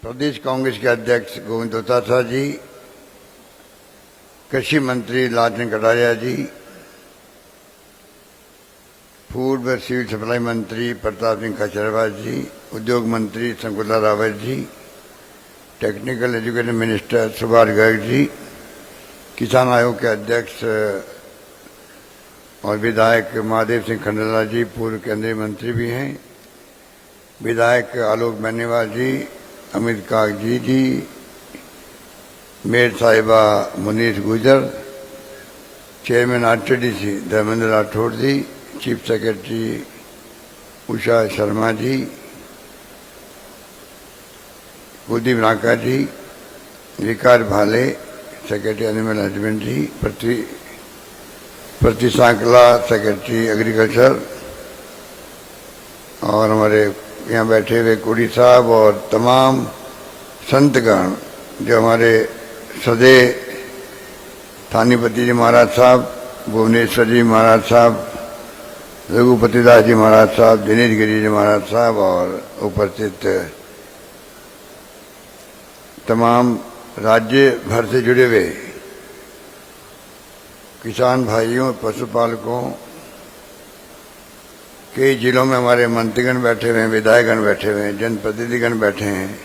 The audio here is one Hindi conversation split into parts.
प्रदेश कांग्रेस के अध्यक्ष गोविंद डोटासरा जी, कृषि मंत्री लालचंद कटारिया जी, पूर्व सिविल सप्लाई मंत्री प्रताप सिंह खाचरियावास जी, उद्योग मंत्री Shakuntala Rawat ji, technical education minister Subhash Garg ji, किसान आयोग के अध्यक्ष और विधायक महादेव सिंह खंडेलवाल जी, पूर्व केंद्रीय मंत्री भी हैं, विधायक आलोक बेनीवाल जी, अमित कागजी जी, मेयर साहिबा मुनीष गुजर, चेयरमैन आरटीडीसी धर्मेंद्र राठौड़ जी, चीफ सेक्रेटरी उषा शर्मा जी, कुलदीप नाका जी, विकार भाले सेक्रेटरी एनिमल हस्बेंड्री, प्रति सांकला सेक्रेटरी एग्रीकल्चर, और हमारे यहाँ बैठे हुए कुड़ी साहब और तमाम संतगण जो हमारे सदे थानीपति जी महाराज साहब, भुवनेश्वर जी महाराज साहब, रघुपति दास जी महाराज साहब, दिनेश गिरी जी महाराज साहब और उपस्थित तमाम राज्य भर से जुड़े हुए किसान भाइयों, पशुपालकों, कई जिलों में हमारे मंत्रीगण बैठे हुए हैं, विधायकगण बैठे हुए हैं, जनप्रतिनिधिगण बैठे हैं,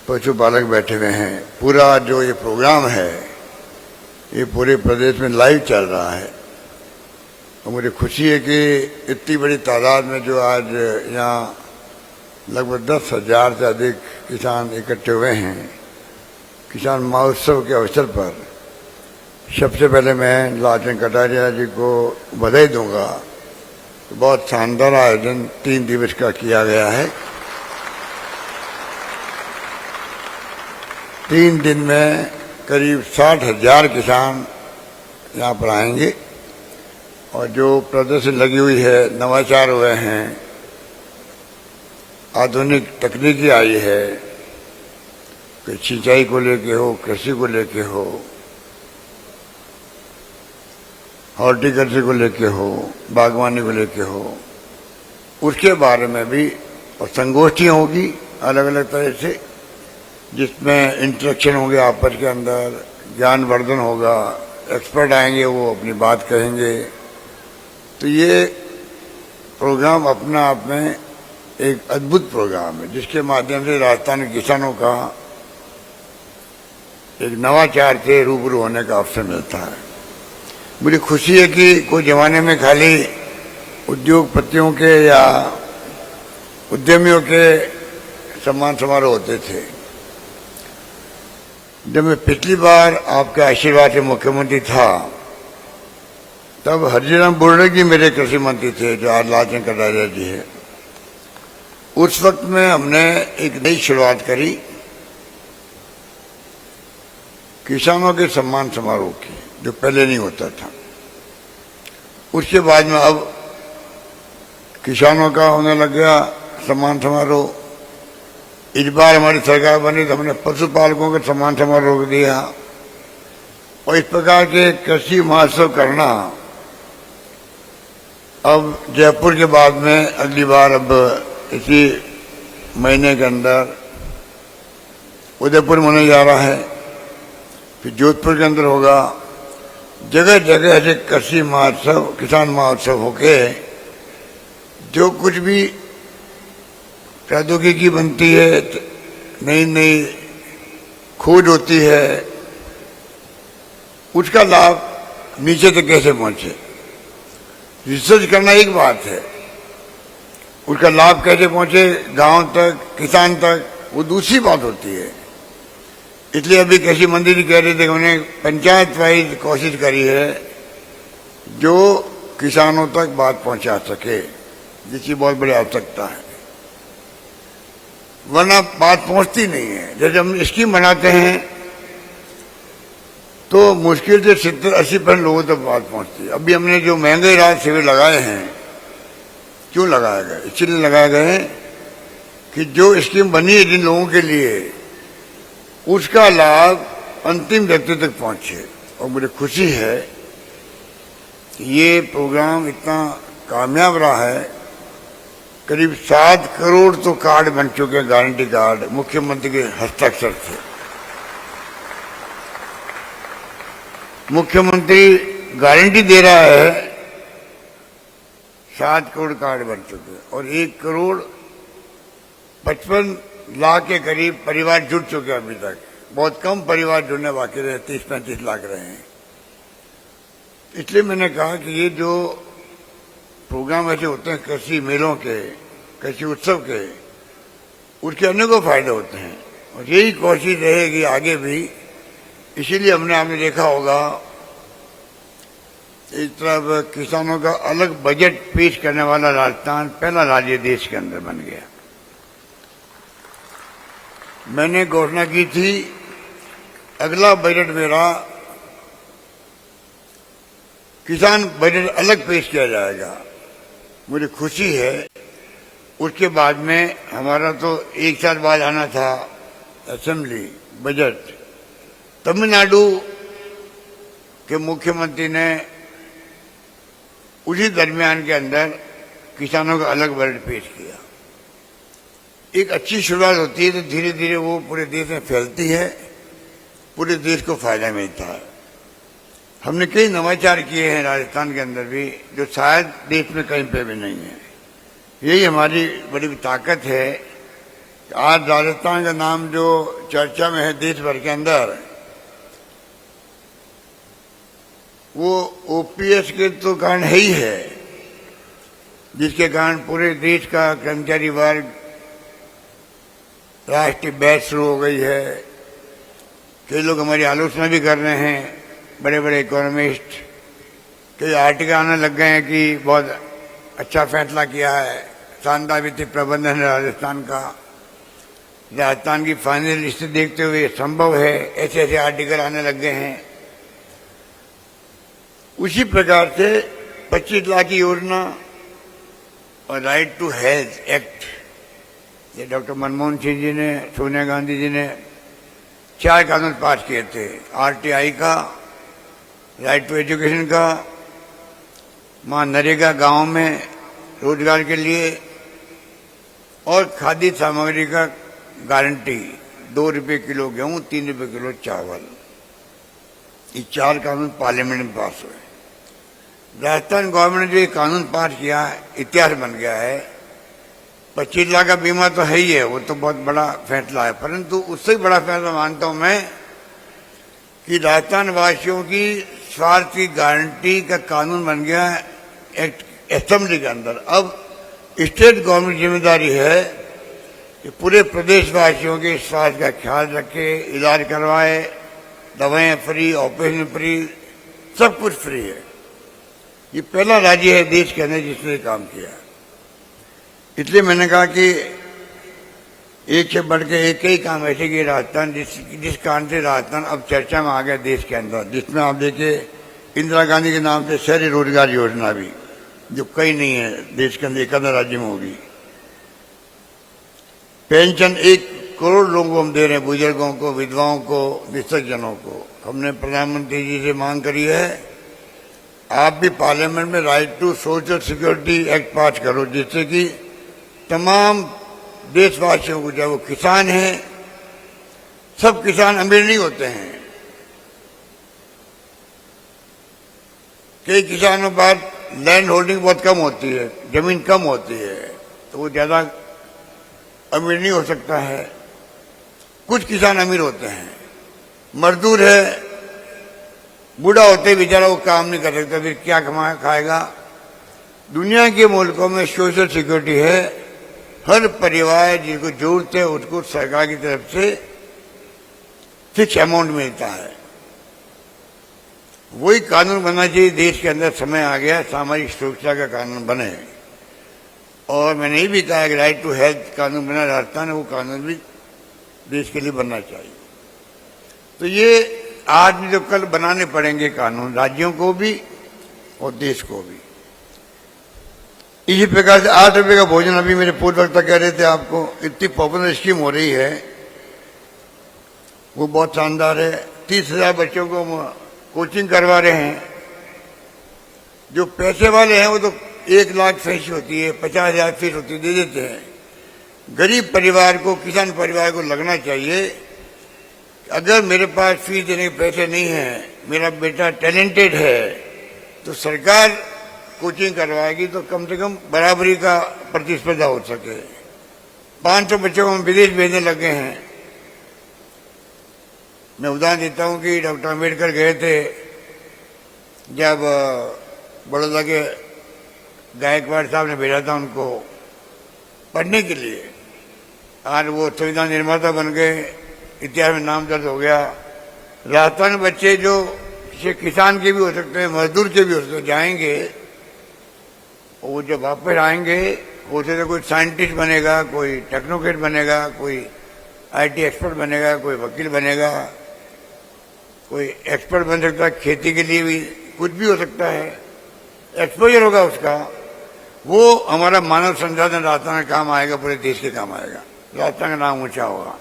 पशुपालक बैठे हुए हैं। पूरा जो ये प्रोग्राम है ये पूरे प्रदेश में लाइव चल रहा है और मुझे खुशी है कि इतनी बड़ी तादाद में जो आज यहाँ लगभग 10,000 से अधिक किसान इकट्ठे हुए हैं किसान महोत्सव के अवसर पर। सबसे पहले मैं लालचंद कटारिया जी को बधाई दूंगा। बहुत शानदार आयोजन 3 दिवस का किया गया है। 3 दिन में करीब 60,000 किसान यहाँ पर आएंगे और जो प्रदर्शन लगी हुई है, नवाचार हुए हैं, आधुनिक तकनीकी आई है, कि सिंचाई को लेके हो, कृषि को लेके हो, हॉर्टिकल्चर को लेके हो, बागवानी को लेके हो, उसके बारे में भी और संगोष्ठियाँ होगी अलग अलग तरह से, जिसमें इंटरेक्शन होंगे आपस के अंदर, ज्ञानवर्धन होगा, एक्सपर्ट आएंगे, वो अपनी बात कहेंगे। तो ये प्रोग्राम अपना आप में एक अद्भुत प्रोग्राम है जिसके माध्यम से राजस्थान के किसानों का एक नवाचार से रूबरू होने का अवसर मिलता है। मुझे खुशी है कि कोई जमाने में खाली उद्योगपतियों के या उद्यमियों के सम्मान समारोह होते थे। जब मैं पिछली बार आपके आशीर्वाद से मुख्यमंत्री था तब हरजीराम बुर्रे जी मेरे कृषि मंत्री थे, जो आज लालचंद कटारिया जी है। उस वक्त में हमने एक नई शुरुआत करी किसानों के सम्मान समारोह की, जो पहले नहीं होता था। उसके बाद में अब किसानों का होने लग गया सम्मान समारोह। इस बार हमारी सरकार बनी तो हमने पशुपालकों के सम्मान समारोह दिया और इस प्रकार के कृषि महोत्सव करना अब जयपुर के बाद में अगली बार अब इसी महीने के अंदर उदयपुर में होने जा रहा है, फिर जोधपुर के अंदर होगा। जगह जगह ऐसे कृषि महोत्सव, किसान महोत्सव होके जो कुछ भी प्रौद्योगिकी बनती है, नई नई खोज होती है, उसका लाभ नीचे तक कैसे पहुंचे। रिसर्च करना एक बात है, उसका लाभ कैसे पहुंचे गांव तक, किसान तक, वो दूसरी बात होती है। इसलिए अभी कृषि मंत्री जी कह रहे थे कि उन्होंने पंचायत वाइज कोशिश करी है जो किसानों तक बात पहुंचा सके, जिसकी बहुत बड़ी आवश्यकता है, वरना बात पहुंचती नहीं है। जैसे हम स्कीम बनाते हैं तो मुश्किल से 70-80% लोगों तक बात पहुंचती है। अभी हमने जो महंगाई राहत शिविर लगाए हैं, क्यों लगाए गए? इसलिए लगाए गए कि जो स्कीम बनी है जिन लोगों के लिए, उसका लाभ अंतिम व्यक्ति तक पहुंचे। और मुझे खुशी है कि ये प्रोग्राम इतना कामयाब रहा है करीब 7 करोड़ तो कार्ड बन चुके हैं, गारंटी कार्ड मुख्यमंत्री के हस्ताक्षर से। मुख्यमंत्री गारंटी दे रहा है, 7 करोड़ कार्ड बन चुके हैं और 1 करोड़ 55 लाख के करीब परिवार जुड़ चुके हैं अभी तक। बहुत कम परिवार जुड़ने बाकी रहे, 30-35 लाख रहे हैं। इसलिए मैंने कहा कि ये जो प्रोग्राम ऐसे होते हैं कृषि मेलों के, कृषि उत्सव के, उसके अनेकों फायदे होते हैं और यही कोशिश रहेगी आगे भी। इसीलिए आपने देखा होगा एक तरफ किसानों का अलग बजट पेश करने वाला राजस्थान पहला राज्य देश के अंदर बन गया। मैंने घोषणा की थी अगला बजट मेरा किसान बजट अलग पेश किया जाएगा। मुझे खुशी है उसके बाद में हमारा तो एक साल बाद आना था असेंबली बजट। तमिलनाडु के मुख्यमंत्री ने उसी दरमियान के अंदर किसानों का अलग बजट पेश किया। एक अच्छी शुरुआत होती है तो धीरे धीरे वो पूरे देश में फैलती है, पूरे देश को फायदा मिलता है। हमने कई नवाचार किए हैं राजस्थान के अंदर भी जो शायद देश में कहीं पे भी नहीं है। यही हमारी बड़ी ताकत है। आज राजस्थान का नाम जो चर्चा में है देश भर के अंदर, वो ओपीएस के तो कारण है ही है, जिसके कारण पूरे देश का कर्मचारी वर्ग राष्ट्रीय बैच शुरू हो गई है। कई लोग हमारी आलोचना भी कर रहे हैं, बड़े बड़े इकोनॉमिस्ट। कई आर्टिकल आने लग गए हैं कि बहुत अच्छा फैसला किया है, शानदार वित्तीय प्रबंधन है राजस्थान का, राजस्थान की फाइनेंशियल स्थिति देखते हुए संभव है, ऐसे ऐसे आर्टिकल आने लग गए हैं। उसी प्रकार से 25 लाख की योजना और राइट टू हेल्थ एक्ट, ये डॉक्टर मनमोहन सिंह जी ने, सोनिया गांधी जी ने 4 कानून पास किए थे। आरटीआई का, राइट टू एजुकेशन का, मनरेगा गांव में रोजगार के लिए, और खाद्य सामग्री का गारंटी, 2 रुपये किलो गेहूं, 3 रुपये किलो चावल। ये 4 कानून पार्लियामेंट में पास हुए। राजस्थान गवर्नमेंट ने जो ये कानून पास किया, इतिहास बन गया है। 25 लाख का बीमा तो है ही है, वो तो बहुत बड़ा फैसला है, परंतु उससे बड़ा फैसला मानता हूं मैं कि राजस्थान वासियों की स्वास्थ्य की गारंटी का कानून बन गया एक्ट असेंबली के अंदर। अब स्टेट गवर्नमेंट की जिम्मेदारी है कि पूरे प्रदेशवासियों के स्वास्थ्य का ख्याल रखे, इलाज करवाए, दवाएं फ्री, ऑपरेशन फ्री, सब कुछ फ्री है। ये पहला राज्य है देश के अंदर जिसने काम किया। इसलिए मैंने कहा कि एक से बढ़ के एक ही काम ऐसे किए राजस्थान, जिस कारण से राजस्थान अब चर्चा में आ गया देश के अंदर, जिसमें आप देखिए इंदिरा गांधी के नाम से शहरी रोजगार योजना भी, जो कहीं नहीं है देश के अंदर, एक अंदर राज्य में होगी। पेंशन 1 करोड़ लोगों को हम दे रहे हैं, बुजुर्गों को, विधवाओं को, दिव्यांगजनों को। हमने प्रधानमंत्री जी से मांग करी है आप भी पार्लियामेंट में right to social security act pass करो, जिससे कि तमाम देशवासियों को, चाहे वो किसान हैं, सब किसान अमीर नहीं होते हैं। कई किसानों पर लैंड होल्डिंग बहुत कम होती है, जमीन कम होती है, तो वो ज्यादा अमीर नहीं हो सकता है। कुछ किसान अमीर होते हैं। मजदूर है, बूढ़ा होते बेचारा वो काम नहीं कर सकता, फिर क्या कमा खाएगा। दुनिया के मुल्कों में सोशल सिक्योरिटी है, हर परिवार जिसको जरूरत है उसको सरकार की तरफ से फिक्स अमाउंट मिलता है। वही कानून बनना चाहिए देश के अंदर। समय आ गया सामाजिक सुरक्षा का कानून बने। और मैंने ये भी कहा कि राइट टू हेल्थ कानून बना राजस्थान है, वो कानून भी देश के लिए बनना चाहिए। तो ये आज भी जो कल बनाने पड़ेंगे कानून, राज्यों को भी और देश को भी। इसी प्रकार से 8 रुपये का भोजन, अभी मेरे पूर्व वक्ता कह रहे थे आपको, इतनी पॉपुलर स्कीम हो रही है, वो बहुत शानदार है। 30,000 बच्चों को कोचिंग करवा रहे हैं। जो पैसे वाले हैं वो तो 1 लाख फीस होती है, 50,000 फीस होती है, दे देते हैं। गरीब परिवार को, किसान परिवार को लगना चाहिए अगर मेरे पास फीस देने के पैसे नहीं हैं, मेरा बेटा टैलेंटेड है, तो सरकार कोचिंग करवाएगी तो कम से कम बराबरी का प्रतिस्पर्धा हो सके। 500 बच्चों को हम विदेश भेजने लगे हैं। मैं उदाहरण देता हूं कि डॉक्टर अम्बेडकर गए थे जब बड़ौदा के गायकवाड़ साहब ने भेजा था उनको पढ़ने के लिए। आज वो संविधान निर्माता बन गए, इतिहास में नाम दर्ज हो गया। राजस्थान में बच्चे जो किसान के भी हो सकते हैं, मजदूर के भी हो सकते हैं, जाएंगे, वो जब वापस आएंगे वो से कोई साइंटिस्ट बनेगा, कोई टेक्नोक्रेट बनेगा, कोई IT एक्सपर्ट बनेगा, कोई वकील बनेगा, कोई एक्सपर्ट बन सकता है, खेती के लिए भी कुछ भी हो सकता है, एक्सपोजर होगा उसका। वो हमारा मानव संसाधन राजस्थान में काम आएगा, पूरे देश के काम आएगा, राजस्थान का नाम ऊंचा होगा।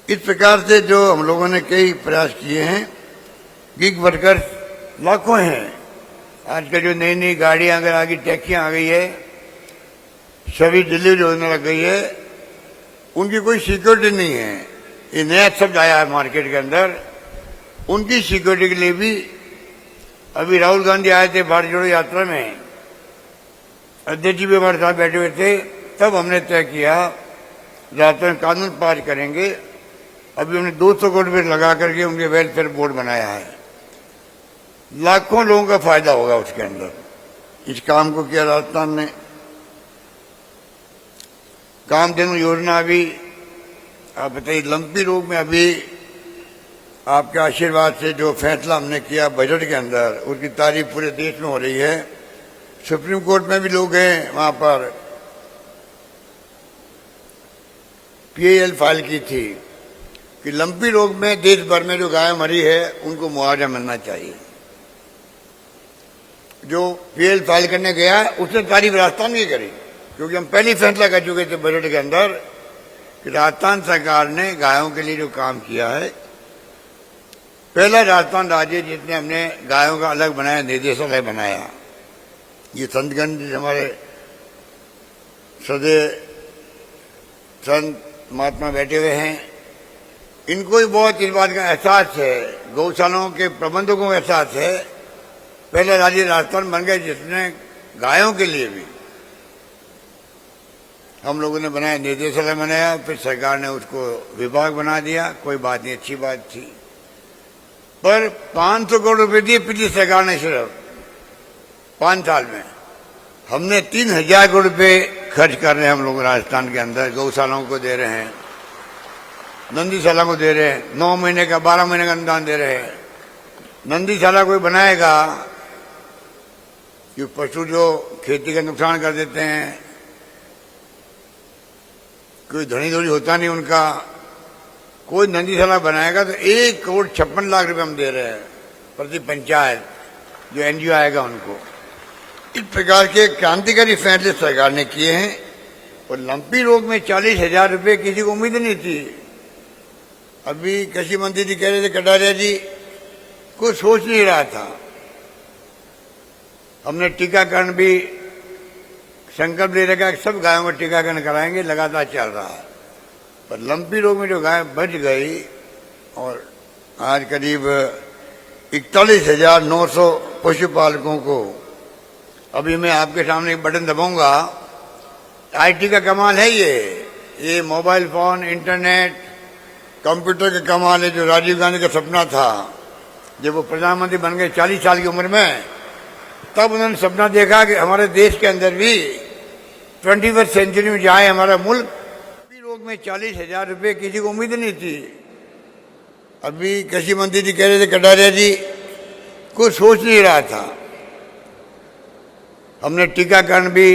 इस प्रकार से जो हम लोगों ने कई प्रयास किए हैं। गिग वर्कर्स लाखों हैं। आजकल जो नई नई गाड़ियां अगर आ गई, टैक्सियां आ गई है, सभी डिलीवरी होने लग गई है, उनकी कोई सिक्योरिटी नहीं है। ये नया शब्द आया है मार्केट के अंदर। उनकी सिक्योरिटी के लिए भी अभी राहुल गांधी आए थे भारत जोड़ो यात्रा में, अध्यक्ष जी भी हमारे साथ बैठे हुए थे, तब हमने तय किया राजस्थान कानून पास करेंगे। अभी हमने 200 करोड़ रुपये लगा करके उनके वेलफेयर बोर्ड बनाया है। लाखों लोगों का फायदा होगा उसके अंदर। इस काम को किया राजस्थान ने। कामधेनु योजना अभी आप बताइए, लंपी रोग में अभी आपके आशीर्वाद से जो फैसला हमने किया बजट के अंदर, उसकी तारीफ पूरे देश में हो रही है। सुप्रीम कोर्ट में भी लोग हैं, वहां पर PIL फाइल की थी कि लंपी रोग में देश भर में जो गाय मरी है उनको मुआवजा मिलना चाहिए। जो PIL फाइल करने गया उसने तारीफ राजस्थान की करी, क्योंकि हम पहले फैसला कर चुके थे बजट के अंदर कि राजस्थान सरकार ने गायों के लिए जो काम किया है, पहला राजस्थान राज्य जिसने हमने गायों का अलग बनाया, निदेशालय बनाया। ये संतगण हमारे सदे संत महात्मा बैठे हुए हैं, इनको भी बहुत इस बात का एहसास है, गौशालाओं के प्रबंधकों को एहसास है। पहले राज्य राजस्थान बन गया जिसने गायों के लिए भी हम लोगों ने बनाया, निदेशालय बनाया, फिर सरकार ने उसको विभाग बना दिया। कोई बात नहीं, अच्छी बात थी। पर 500 करोड़ रुपए दिए पिछली सरकार ने, सिर्फ 5 साल में। हमने 3000 करोड़ रुपए खर्च कर रहे हैं हम लोग राजस्थान के अंदर। गौशालाओं को दे रहे हैं, नंदीशाला को दे रहे हैं, 9 महीने का 12 महीने का अनुदान दे रहे हैं। नंदीशाला कोई बनाएगा कि पशु जो खेती का नुकसान कर देते हैं, कोई धनी धोनी होता नहीं उनका, कोई नंदीशाला बनाएगा तो 1,56,00,000 रुपए हम दे रहे हैं प्रति पंचायत, जो NGO आएगा उनको। इस प्रकार के क्रांतिकारी फैसले सरकार ने किए हैं। और लंपी रोग में 40,000 रुपये किसी को उम्मीद नहीं थी। अभी कृषि मंत्री जी कह रहे थे, कटारिया जी, कुछ सोच नहीं रहा था। हमने टीकाकरण भी संकल्प ले रखा कि सब गायों का टीकाकरण कराएंगे, लगातार चल रहा है। पर लंपी रोग में जो गाय बच गई, और आज करीब 41,900 पशुपालकों को, अभी मैं आपके सामने एक बटन दबाऊंगा, IT का कमाल है ये मोबाइल फोन, इंटरनेट, कंप्यूटर का कमाल है। जो राजीव गांधी का सपना था, जब वो प्रधानमंत्री बन गए 40 साल की उम्र में, तब उन्होंने सपना देखा कि हमारे देश के अंदर भी 21वीं सेंचुरी में जाए हमारा मुल्क। रोग में 40,000 रुपये किसी को उम्मीद नहीं थी। अभी कृषि मंत्री जी कह रहे थे, कटारिया जी, कुछ सोच नहीं रहा था। हमने टीकाकरण भी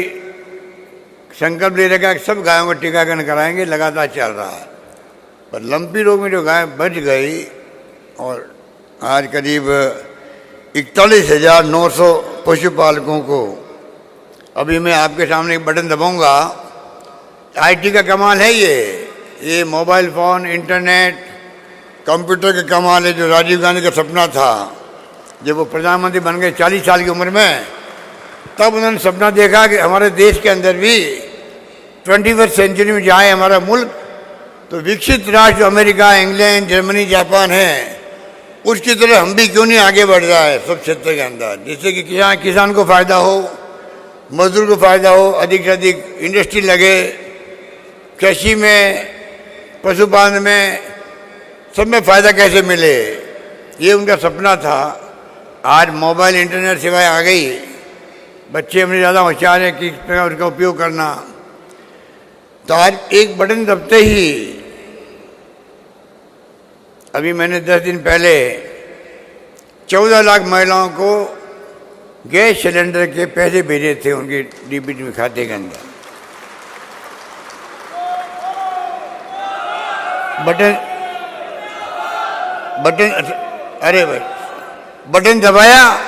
संकल्प ले रखा कि सब गायों का टीकाकरण कराएंगे, लगातार चल रहा है। पर लंपी रोग में जो गाय बच गई, और आज करीब 41,900 पशुपालकों को, अभी मैं आपके सामने एक बटन दबाऊंगा, IT का कमाल है ये मोबाइल फोन, इंटरनेट, कंप्यूटर का कमाल है। जो राजीव गांधी का सपना था, जब वो प्रधानमंत्री बन गए 40 साल की उम्र में, तब उन्होंने सपना देखा कि हमारे देश के अंदर भी 21वीं सेंचुरी में जाए हमारा मुल्क, तो विकसित राष्ट्र अमेरिका, इंग्लैंड, जर्मनी, जापान है, उसकी तरह हम भी क्यों नहीं आगे बढ़ रहा है सब क्षेत्र के अंदर, जिससे कि किसान को फायदा हो, मजदूर को फायदा हो, अधिक से अधिक इंडस्ट्री लगे, कृषि में, पशुपालन में, सब में फायदा कैसे मिले, ये उनका सपना था। आज मोबाइल इंटरनेट सेवाएं आ गई, बच्चे अपने ज़्यादा होशियार हैं किस प्रकार उसका उपयोग करना। तो आज एक बटन दबते ही, अभी मैंने 10 दिन पहले 14 लाख महिलाओं को गैस सिलेंडर के पैसे भेजे थे उनके डीबीटी में खाते के अंदर। बटन अरे भाई बटन दबाया,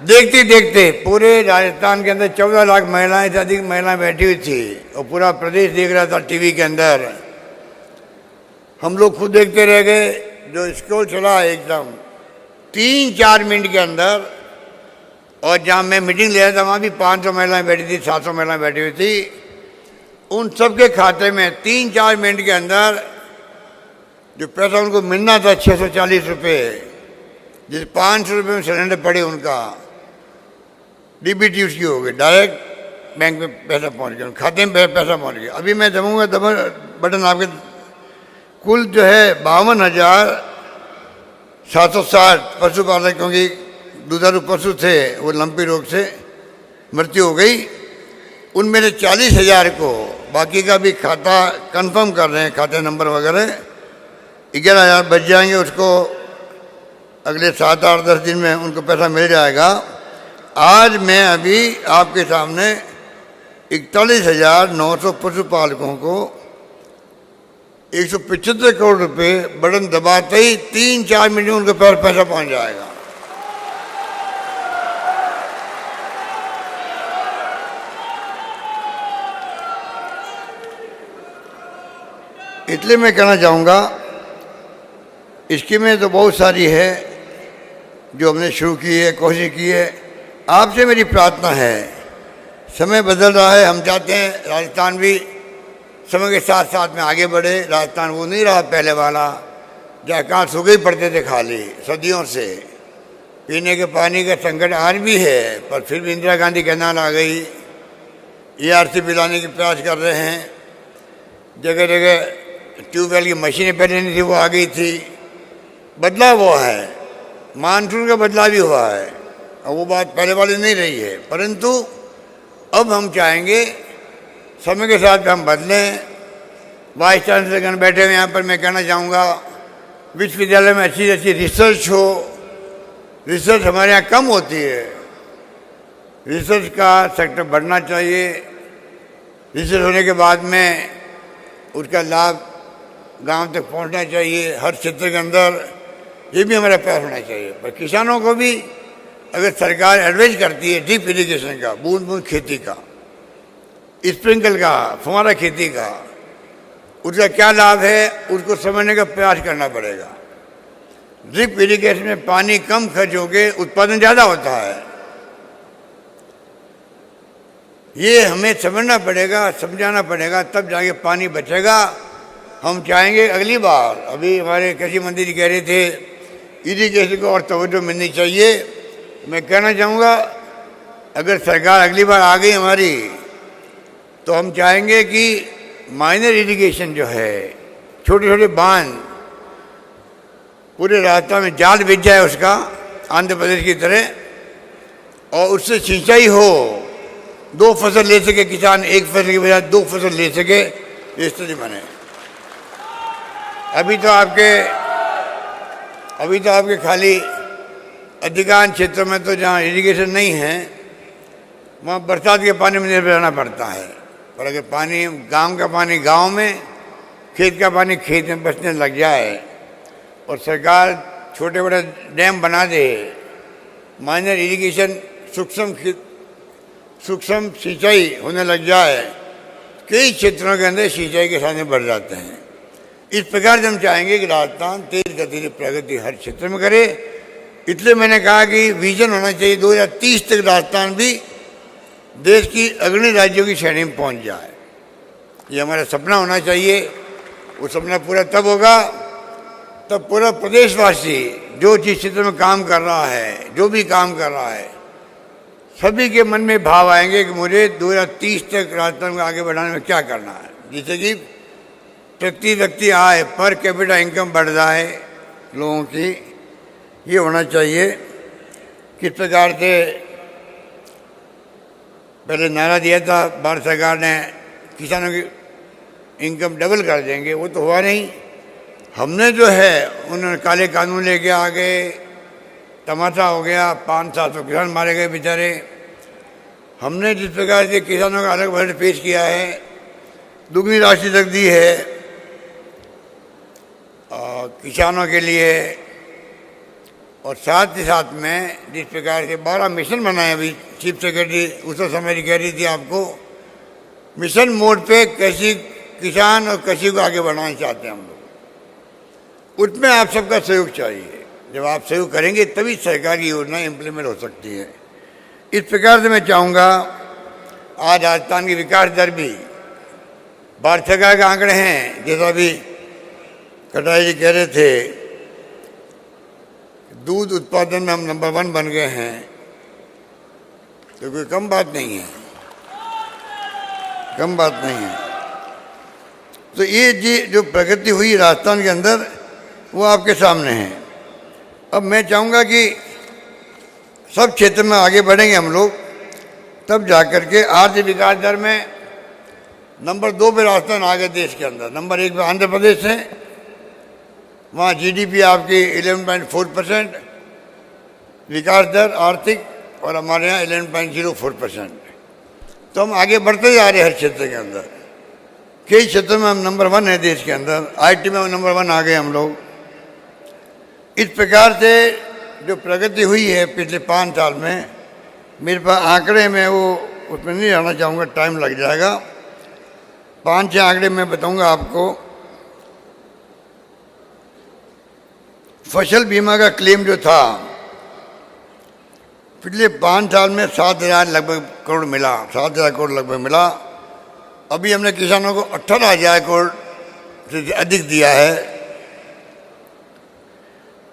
देखते देखते पूरे राजस्थान के अंदर 14 लाख महिलाएं से अधिक महिलाएं बैठी हुई थी और पूरा प्रदेश देख रहा था टीवी के अंदर। हम लोग खुद देखते रह गए। जो स्क्रॉल चला एकदम 3-4 मिनट के अंदर, और जहाँ मैं मीटिंग ले रहा था वहाँ भी 500 महिलाएं बैठी थी, 700 महिलाएं बैठी हुई थी। उन सबके खाते में 3-4 मिनट के अंदर जो पैसा उनको मिलना था 640 रुपये, जिस 500 रुपये में सिलेंडर पड़े उनका डीबीटी उसकी हो गई, डायरेक्ट बैंक में पैसा पहुंच गया, खाते में पैसा पहुंच गया। अभी मैं दबाऊंगा बटन, आपके कुल जो है 52,760 पशुपालक, क्योंकि दुधारू पशु थे वो लंपी रोग से मृत्यु हो गई, उनमें से 40,000 को, बाकी का भी खाता कंफर्म कर रहे हैं, खाते नंबर वगैरह, 11,000 बच जाएंगे। उसको अगले 7-8-10 दिन में उनको पैसा मिल जाएगा। आज मैं अभी आपके सामने 41,900 पशुपालकों को 175 करोड़ रुपए बटन दबाते ही 3-4 मिनट में उनके पास पैसा पहुंच जाएगा। इसलिए मैं कहना चाहूँगा, स्कीमें तो बहुत सारी है जो हमने शुरू की है, कोशिश की है। आपसे मेरी प्रार्थना है, समय बदल रहा है, हम चाहते हैं राजस्थान भी समय के साथ साथ में आगे बढ़े। राजस्थान वो नहीं रहा पहले वाला, जहाँ कहाँ सूखे ही पड़ते थे खाली सदियों से। पीने के पानी का संकट आज भी है, पर फिर भी इंदिरा गांधी कैनाल आ गई, ERC पिलाने के प्रयास कर रहे हैं। जगह जगह ट्यूबवेल की मशीनें पहले नहीं थी, वो आ गई थी। बदलाव हुआ है, मानसून का बदलाव भी हुआ है, और वो बात पहले वाली नहीं रही है। परंतु अब हम चाहेंगे समय के साथ हम बदलें। वाइस चांसलरगण बैठे हुए यहाँ पर, मैं कहना चाहूँगा विश्वविद्यालय में अच्छी अच्छी रिसर्च हो। रिसर्च हमारे यहाँ कम होती है, रिसर्च का सेक्टर बढ़ना चाहिए। रिसर्च होने के बाद में उसका लाभ गांव तक पहुंचना चाहिए, हर क्षेत्र के अंदर। ये भी हमारा प्रयास होना चाहिए। पर किसानों को भी अगर सरकार एडवाइज करती है ड्रिप इरिगेशन का, बूंद बूंद खेती का, स्प्रिंकल का, फुहारा खेती का, उसका क्या लाभ है उसको समझने का प्रयास करना पड़ेगा। ड्रिप इरिगेशन में पानी कम खर्च होके उत्पादन ज़्यादा होता है, ये हमें समझना पड़ेगा, समझाना पड़ेगा, तब जाके पानी बचेगा। हम चाहेंगे अगली बार, अभी हमारे कृषि मंत्री जी कह रहे थे इरिगेशन को और तवज्जो मिलनी चाहिए। मैं कहना चाहूँगा अगर सरकार अगली बार आ गई हमारी, तो हम चाहेंगे कि माइनर इरिगेशन जो है, छोटे छोटे बांध पूरे राजस्थान में जाल बिछ जाए उसका, आंध्र प्रदेश की तरह, और उससे सिंचाई हो। 2 फसल ले सके किसान, एक फसल की बजाय 2 फसल ले सके, इस तरह बने। अभी तो आपके खाली अधिकांश क्षेत्रों में तो जहाँ इरिगेशन नहीं है वहाँ बरसात के पानी में निर्भर रहना पड़ता है। पर अगर पानी, गांव का पानी गांव में, खेत का पानी खेत में बचने लग जाए, और सरकार छोटे बड़े डैम बना दे, माइनर इरिगेशन, सूक्ष्म सिंचाई होने लग जाए, कई क्षेत्रों के अंदर सिंचाई के साधन बढ़ जाते हैं। इस प्रकार से हम चाहेंगे कि राजस्थान तेज गति से प्रगति हर क्षेत्र में करे, इसलिए मैंने कहा कि विजन होना चाहिए 2030 तक राजस्थान भी देश की अग्रणी राज्यों की श्रेणी में पहुंच जाए। ये हमारा सपना होना चाहिए। वो सपना पूरा तब होगा तब पूरा प्रदेशवासी जो जिस क्षेत्र में काम कर रहा है, जो भी काम कर रहा है, सभी के मन में भाव आएंगे कि मुझे 2030 तक राजस्थान को आगे बढ़ाने में क्या करना है, जिससे कि प्रति व्यक्ति आय पर कैपिटा इनकम बढ़ जाए लोगों की। ये होना चाहिए। किस प्रकार से पहले नारा दिया था भारत सरकार ने किसानों की इनकम डबल कर देंगे, वो तो हुआ नहीं। हमने जो है उन्होंने काले कानून लेके आ गए, तमाशा हो गया, 500-700 किसान मारे गए बेचारे। हमने जिस प्रकार से किसानों का अलग बजट पेश किया है, दुगनी राशि तक दी है किसानों के लिए, और साथ ही साथ में जिस प्रकार से 12 मिशन बनाए, अभी चीफ सेक्रेटरी उस समय कह रही थी आपको, मिशन मोड पे कृषि किसान और कृषि को आगे बढ़ाना चाहते हैं हम लोग। उसमें आप सबका सहयोग चाहिए। जब आप सहयोग करेंगे तभी सरकारी योजना इम्प्लीमेंट हो सकती है। इस प्रकार से मैं चाहूँगा, आज राजस्थान की विकास दर भी भारत सरकार के आंकड़े हैं, जैसा भी कटाई जी कह रहे थे, दूध उत्पादन में हम नंबर 1 बन गए हैं, तो कोई कम बात नहीं है, कम बात नहीं है। तो ये जो प्रगति हुई राजस्थान के अंदर वो आपके सामने है। अब मैं चाहूँगा कि सब क्षेत्र में आगे बढ़ेंगे हम लोग, तब जाकर के आर्थिक विकास दर में नंबर 2 पे राजस्थान आ गए देश के अंदर। नंबर 1 पे आंध्र प्रदेश है, वहाँ जीडीपी आपकी 11.4% विकास दर आर्थिक, और हमारे यहाँ 11.04%। तो हम आगे बढ़ते जा रहे हैं हर क्षेत्र के अंदर। कई क्षेत्रों में हम नंबर 1 है देश के अंदर। आईटी में नंबर 1 आ गए हम लोग। इस प्रकार से जो प्रगति हुई है पिछले 5 साल में, मेरे पास आंकड़े में वो उसमें नहीं रहना चाहूँगा, टाइम लग जाएगा। 5-6 आंकड़े मैं बताऊँगा आपको। फसल बीमा का क्लेम जो था पिछले 5 साल में 7,000 लगभग करोड़ मिला, 7,000 करोड़ लगभग मिला। अभी हमने किसानों को 18,000 करोड़ से अधिक दिया है,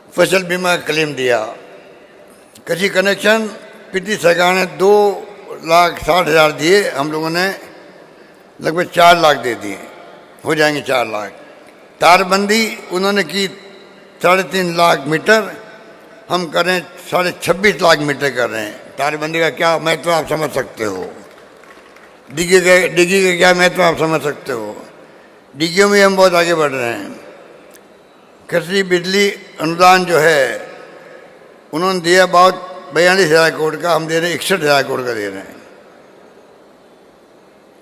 फसल बीमा का क्लेम दिया। कृषि कनेक्शन पिछली सरकार ने 2,60,000 दिए, हम लोगों ने लगभग 4 लाख दे दिए, हो जाएंगे 4 लाख। तारबंदी उन्होंने की 3.5 लाख मीटर, हम कर रहे हैं 26.5 लाख मीटर कर रहे हैं। तारबंदी का क्या महत्व आप समझ सकते हो, डिग्गी का क्या महत्व आप समझ सकते हो। डिग्गियों में हम बहुत आगे बढ़ रहे हैं। कृषि बिजली अनुदान जो है उन्होंने दिया बहुत 42,000 करोड़ का, हम दे रहे हैं 61,000 करोड़ का दे रहे हैं।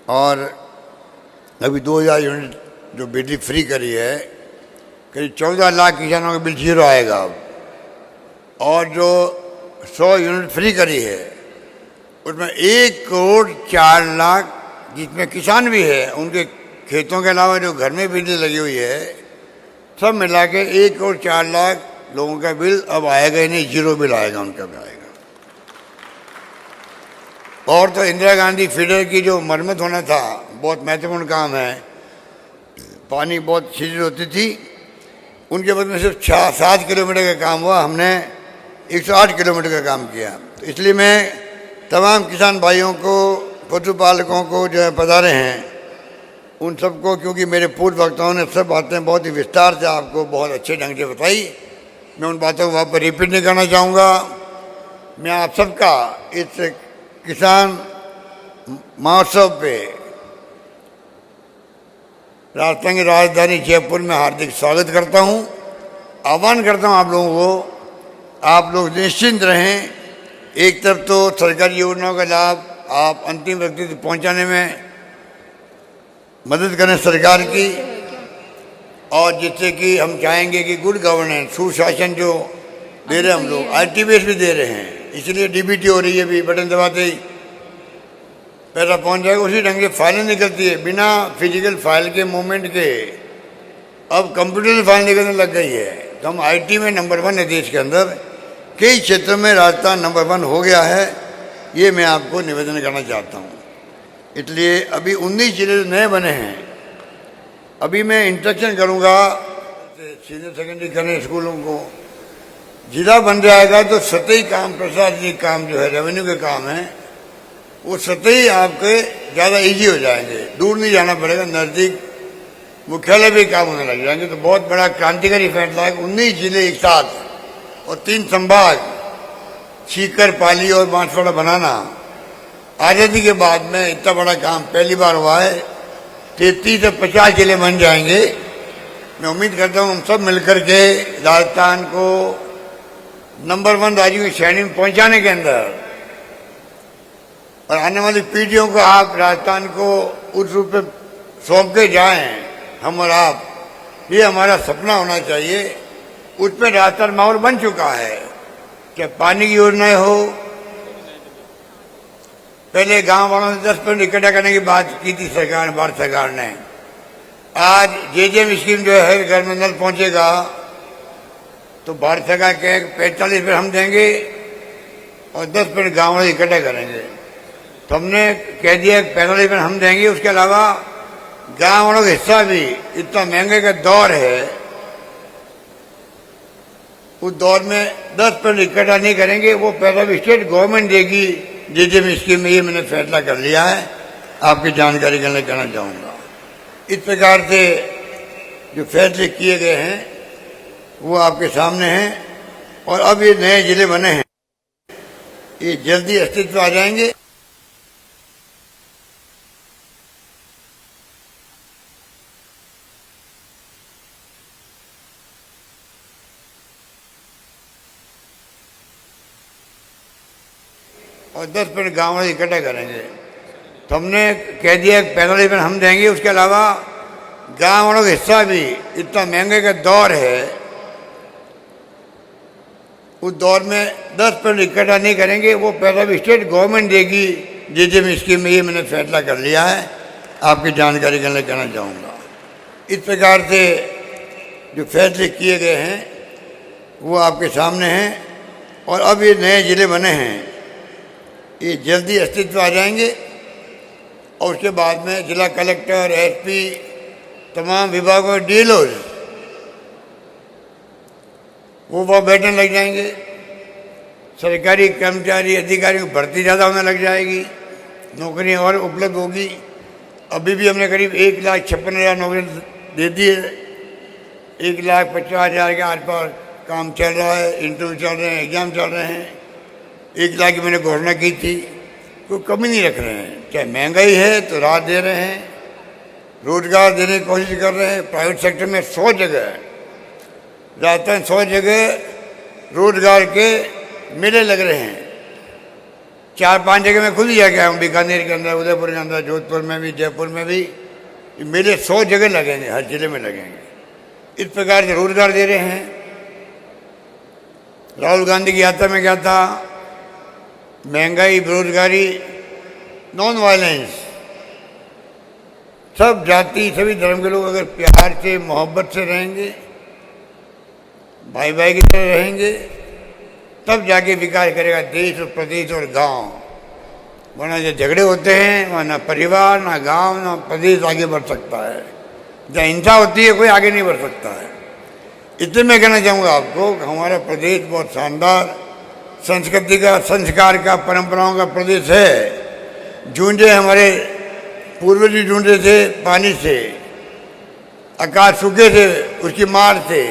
और अभी 2,000 यूनिट जो बिजली फ्री करी है, करीब 14 लाख किसानों का बिल 0 आएगा अब। और जो 100 यूनिट फ्री करी है उसमें 1,04,00,000 जिसमें किसान भी है, उनके खेतों के अलावा जो घर में बिजली लगी हुई है, सब मिला के 1,04,00,000 लोगों का बिल अब आएगा ही नहीं, 0 बिल आएगा उनका भी आएगा। और तो इंदिरा गांधी फीडर की जो मरम्मत होना था, बहुत महत्वपूर्ण काम है। पानी बहुत सीरीज होती थी, उनके बदले में सिर्फ 7 किलोमीटर का काम हुआ, हमने 108 किलोमीटर का काम किया। तो इसलिए मैं तमाम किसान भाइयों को, पशुपालकों को जो है पधारे हैं, उन सबको, क्योंकि मेरे पूर्व वक्ताओं ने सब बातें बहुत ही विस्तार से आपको बहुत अच्छे ढंग से बताई, मैं उन बातों को वहाँ पर रिपीट नहीं करना चाहूँगा। मैं आप सबका इस किसान महोत्सव पे राजस्थान की राजधानी जयपुर में हार्दिक स्वागत करता हूँ। आह्वान करता हूँ आप लोगों को, आप लोग निश्चिंत रहें। एक तरफ तो सरकारी योजनाओं का लाभ आप अंतिम व्यक्ति तक पहुँचाने में मदद करें सरकार की, और जिससे कि हम चाहेंगे कि गुड गवर्नेंस, सुशासन जो दे रहे हम लोग, आईटीबीएस भी दे रहे हैं, इसलिए डीबीटी हो रही है, भी बटन दबाते ही पैसा पहुंच जाएगा। उसी ढंग से फाइलें निकलती है, बिना फिजिकल फाइल के मूवमेंट के अब कंप्यूटर से फाइल निकलने लग गई है। तो हम आईटी में नंबर 1 है देश के अंदर, कई क्षेत्रों में राजस्थान नंबर 1 हो गया है। ये मैं आपको निवेदन करना चाहता हूँ। इसलिए अभी 19 जिले नए बने हैं। अभी मैं इंस्ट्रक्शन करूँगा सीनियर सेकेंडरी करने स्कूलों को, जिला बन जाएगा तो सतही काम, प्रशासनिक काम जो है, रेवेन्यू के काम है, वो सतही आपके ज़्यादा इजी हो जाएंगे, दूर नहीं जाना पड़ेगा, नज़दीक मुख्यालय भी काम होने लग जाएंगे। तो बहुत बड़ा क्रांतिकारी फैसला है। 19 जिले एक साथ और 3 संभाग, सीकर, पाली और बांसवाड़ा बनाना आज़ादी के बाद में इतना बड़ा काम पहली बार हुआ है। 33 से 50 जिले बन जाएंगे। मैं उम्मीद करता हूँ हम सब मिलकर के राजस्थान को नंबर 1 राज्यों की श्रेणी में पहुंचाने के अंदर, और आने वाली पीढ़ियों को आप राजस्थान को उस रूप में सौंप के जाएं, हम और आप, ये हमारा सपना होना चाहिए। उसमें राजस्थान माहौल बन चुका है। क्या पानी की योजनाएं हो, पहले गांव वालों से 10% इकट्ठा करने की बात की थी सरकार, भारत सरकार ने। आज जेजेएम स्कीम जो है हर घर में नल पहुंचेगा, तो भारत सरकार के 45% हम देंगे और 10% गाँव वाले इकट्ठा करेंगे। तो हमने कह दिया 45% हम देंगे, उसके अलावा गाँव वालों का हिस्सा भी। इतना महंगे का दौर है, उस दौर में 10% इकट्ठा नहीं करेंगे, वो पैसा भी स्टेट गवर्नमेंट देगी जेजेएम स्कीम में। ये मैंने फैसला कर लिया है, आपकी जानकारी के लिए कहना चाहूँगा। इस प्रकार से जो फैसले किए गए हैं वो आपके सामने हैं, और अब ये नए जिले बने हैं, ये जल्दी अस्तित्व आ जाएंगे। और 10% गाँव वाले इकट्ठा करेंगे। तो हमने कह दिया 45% हम देंगे, उसके अलावा गाँव वालों का हिस्सा भी। इतना महंगे का दौर है, उस दौर में 10% इकट्ठा नहीं करेंगे, वो पैसा भी स्टेट गवर्नमेंट देगी जेजेएम स्कीम में। ये मैंने फैसला कर लिया है, आपकी जानकारी के लिए कहना चाहूँगा। इस प्रकार से जो फैसले किए गए हैं वो आपके सामने हैं, और अब ये नए जिले बने हैं, ये जल्दी अस्तित्व आ जाएंगे। और उसके बाद में जिला कलेक्टर, एसपी, तमाम विभागों के डीएलओज वो वहाँ बैठने लग जाएंगे। सरकारी कर्मचारी, अधिकारियों की भर्ती ज़्यादा होने लग जाएगी, नौकरियाँ और उपलब्ध होगी। अभी भी हमने करीब 1,56,000 नौकरियाँ दे दी है। 1,50,000 के आस पास काम चल रहा है, इंटरव्यू चल रहे हैं, एग्जाम चल रहे हैं। 1,00,000 की मैंने घोषणा की थी, कोई कमी नहीं रख रहे हैं। चाहे महंगाई है तो राहत दे रहे हैं, रोजगार देने की कोशिश कर रहे हैं। प्राइवेट सेक्टर में 100 जगह, राजस्थान 100 जगह रोजगार के मेले लग रहे हैं। 4-5 जगह मैं खुद ही जाके आया हूँ, बीकानेर के अंदर, उदयपुर के अंदर, जोधपुर में भी, जयपुर में भी। मेले 100 जगह लगेंगे, हर जिले में लगेंगे। इस प्रकार से रोजगार दे रहे हैं। राहुल गांधी की यात्रा में क्या था? महंगाई, बेरोजगारी, नॉन वायलेंस। सब जाति, सभी धर्म के लोग अगर प्यार से, मोहब्बत से रहेंगे, भाई भाई की तरह रहेंगे, तब जाके विकास करेगा देश और प्रदेश और गांव। वरना जो झगड़े होते हैं वहाँ ना परिवार, ना गांव, ना प्रदेश आगे बढ़ सकता है। जहाँ हिंसा होती है कोई आगे नहीं बढ़ सकता है। इतने मैं कहना चाहूँगा आपको कि हमारा प्रदेश बहुत शानदार संस्कृति का, संस्कार का, परंपराओं का प्रदेश है। जूझे हमारे पूर्वज जूझे थे पानी से, आकाश सूखे थे उसकी मार से।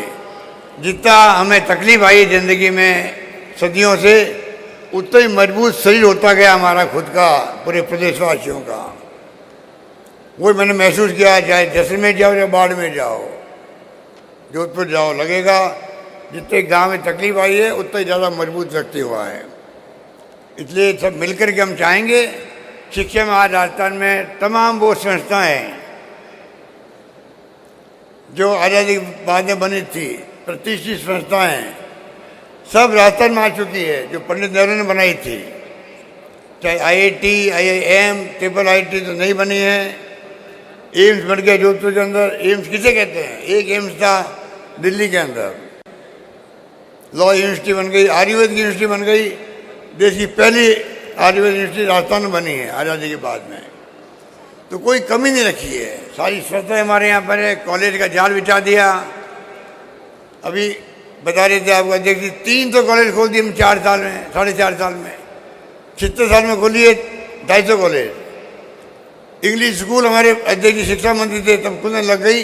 जितना हमें तकलीफ आई ज़िंदगी में सदियों से, उतना ही मजबूत शरीर होता गया हमारा खुद का, पूरे प्रदेशवासियों का। वो मैंने महसूस किया, चाहे जैसलमेर जाओ या बाड़मेर जाओ, जोधपुर जाओ, लगेगा जितने गांव में तकलीफ आई है उतना ही ज़्यादा मजबूत व्यक्ति हुआ है। इसलिए सब मिलकर के हम चाहेंगे, शिक्षा में आज राजस्थान में तमाम वो संस्थाएं जो आज़ादी के बाद में बनी थी, प्रतिष्ठित संस्थाएं, सब राजस्थान में आ चुकी है, जो पंडित नेहरू ने बनाई थी। चाहे आईआईटी, आईआईएम, ट्रिपल आईटी तो नहीं बनी है। एम्स बन गया जोधपुर के अंदर। एम्स किसे कहते हैं? एक एम्स था दिल्ली के अंदर, लॉ यूनिवर्सिटी बन गई, आयुर्वेद की यूनिवर्सिटी बन गई। देश की पहली आयुर्वेद यूनिवर्सिटी राजस्थान में बनी है आज़ादी के बाद में। तो कोई कमी नहीं रखी है, सारी संस्थाएं हमारे यहाँ पर है। कॉलेज का जाल बिछा दिया। अभी बता रहे थे आपको अध्यक्ष जी, 3 तो कॉलेज खोल दिए 4 साल में, 4.5 साल में। 76 साल में खोलिए 250 कॉलेज। इंग्लिश स्कूल हमारे अध्यक्ष जी शिक्षा मंत्री थे तब खुलने लग गई।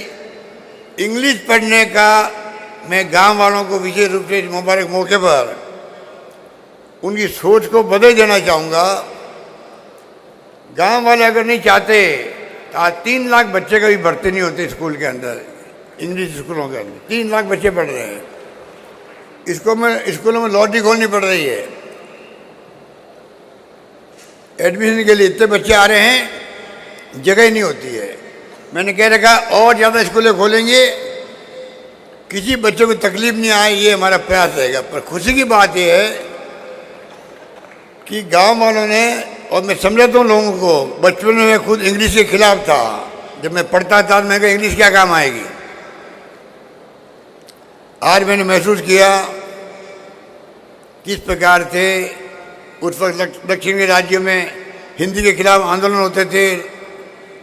इंग्लिश पढ़ने का मैं गांव वालों को विशेष रूप से इस मुबारक मौके पर उनकी सोच को बदल देना चाहूँगा। गांव वाले अगर नहीं चाहते तो आज 3 लाख बच्चे कभी भर्ती नहीं होते स्कूल के अंदर, इंग्लिश स्कूलों के अंदर 3 लाख बच्चे पढ़ रहे हैं। स्कूलों में लॉटरी खोलनी पड़ रही है एडमिशन के लिए। इतने बच्चे आ रहे हैं, जगह ही नहीं होती है। मैंने कह रखा और ज़्यादा स्कूलें खोलेंगे, किसी बच्चे को तकलीफ नहीं आए, ये हमारा प्रयास रहेगा। पर खुशी की बात यह है कि गांव वालों ने, और मैं समझाता हूँ लोगों को, बचपन में मैं खुद इंग्लिश के खिलाफ था। जब मैं पढ़ता था मैं कहा इंग्लिश क्या काम आएगी। आज मैंने महसूस किया किस प्रकार से उस वक्त दक्षिण के राज्यों में हिंदी के खिलाफ आंदोलन होते थे,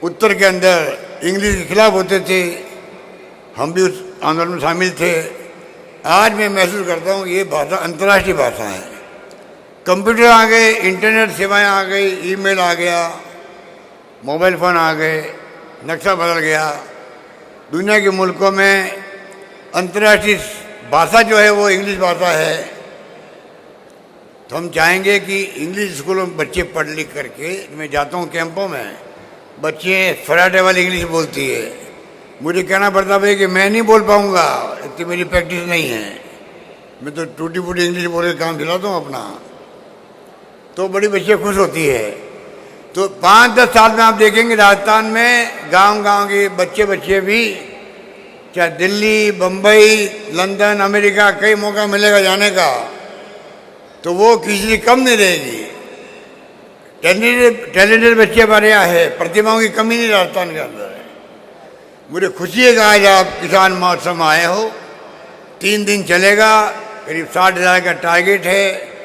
उत्तर के अंदर इंग्लिश के खिलाफ होते थे। हम भी उस आंदोलन में शामिल थे। आज मैं महसूस करता हूँ ये भाषा अंतर्राष्ट्रीय भाषा है। कंप्यूटर आ गए, इंटरनेट सेवाएं आ गई, ईमेल आ गया, मोबाइल फ़ोन आ गए, नक्शा बदल गया। दुनिया के मुल्कों में अंतर्राष्ट्रीय भाषा जो है वो इंग्लिश भाषा है। तो हम चाहेंगे कि इंग्लिश स्कूलों में बच्चे पढ़ लिख करके, मैं जाता हूँ कैंपों में, बच्चे फराटे वाली इंग्लिश बोलती है। मुझे कहना पड़ता भाई कि मैं नहीं बोल पाऊँगा, इतनी मेरी प्रैक्टिस नहीं है। मैं तो टूटी फूटी इंग्लिश बोल के काम चलाता हूँ अपना। तो बड़ी बच्चे खुश होती है। तो 5-10 साल में आप देखेंगे राजस्थान में गांव-गांव के बच्चे भी, चाहे दिल्ली, बम्बई, लंदन, अमेरिका, कई मौका मिलेगा जाने का, तो वो किसी से कम नहीं रहेगी। टैलेंटेड बच्चे हमारे यहाँ है, प्रतिभाओं की कमी नहीं राजस्थान के अंदर है। मुझे खुशी है कि आज आप किसान महोत्सव में आए हो। 3 दिन चलेगा, करीब 60,000 का टारगेट है।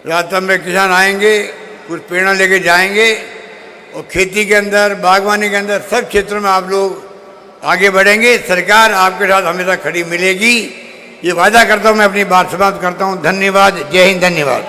राजस्थान में किसान आएंगे, कुछ प्रेरणा लेके जाएंगे और खेती के अंदर, बागवानी के अंदर, सब क्षेत्रों में आप लोग आगे बढ़ेंगे। सरकार आपके साथ हमेशा खड़ी मिलेगी, ये वादा करता हूँ। मैं अपनी बात समाप्त करता हूँ। धन्यवाद। जय हिंद। धन्यवाद।